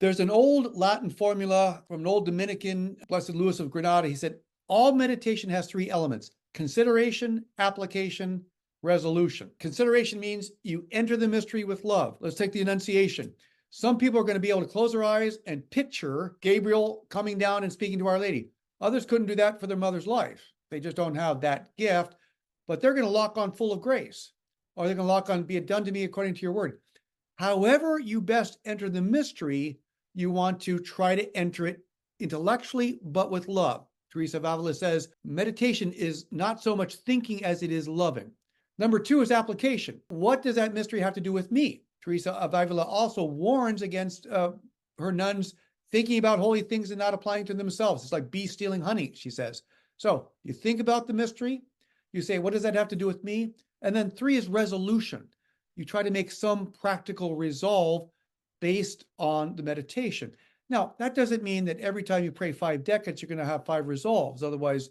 There's an old Latin formula from an old Dominican, Blessed Louis of Granada. He said, all meditation has three elements: consideration, application, resolution. Consideration means you enter the mystery with love. Let's take the Annunciation. Some people are going to be able to close their eyes and picture Gabriel coming down and speaking to Our Lady. Others couldn't do that for their mother's life. They just don't have that gift, but they're going to lock on full of grace, or they're going to lock on, be it done to me according to your word. However you best enter the mystery, you want to try to enter it intellectually, but with love. Teresa of Avila says, meditation is not so much thinking as it is loving. Number two is application. What does that mystery have to do with me? Teresa of Avila also warns against her nuns thinking about holy things and not applying to themselves. It's like bees stealing honey, she says. So you think about the mystery, you say, what does that have to do with me? And then three is resolution. You try to make some practical resolve based on the meditation. Now, that doesn't mean that every time you pray 5 decades, you're going to have 5 resolves. Otherwise,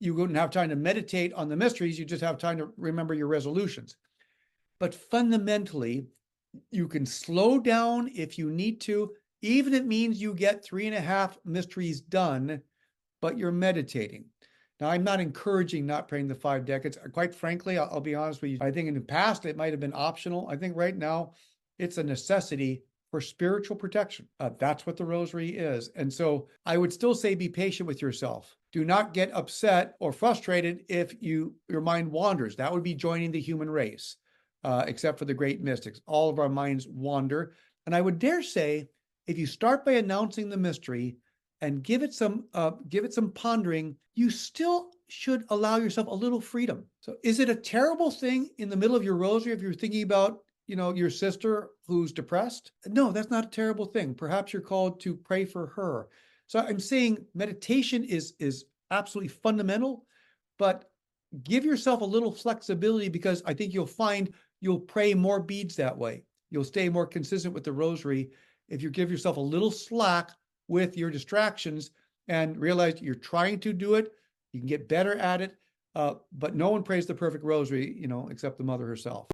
you wouldn't have time to meditate on the mysteries. You just have time to remember your resolutions. But fundamentally, you can slow down if you need to, even if it means you get 3.5 mysteries done, but you're meditating. Now, I'm not encouraging not praying the 5 decades. Quite frankly, I'll be honest with you. I think in the past, it might have been optional. I think right now, it's a necessity for spiritual protection. That's what the Rosary is. And so I would still say be patient with yourself. Do not get upset or frustrated if your mind wanders. That would be joining the human race, except for the great mystics. All of our minds wander. And I would dare say, if you start by announcing the mystery and give it some pondering, you still should allow yourself a little freedom. So is it a terrible thing in the middle of your rosary if you're thinking about, your sister who's depressed? No, that's not a terrible thing. Perhaps you're called to pray for her. So I'm saying meditation is absolutely fundamental, but give yourself a little flexibility, because I think you'll find you'll pray more beads that way. You'll stay more consistent with the rosary if you give yourself a little slack with your distractions and realize you're trying to do it. You can get better at it, but no one prays the perfect rosary, except the mother herself.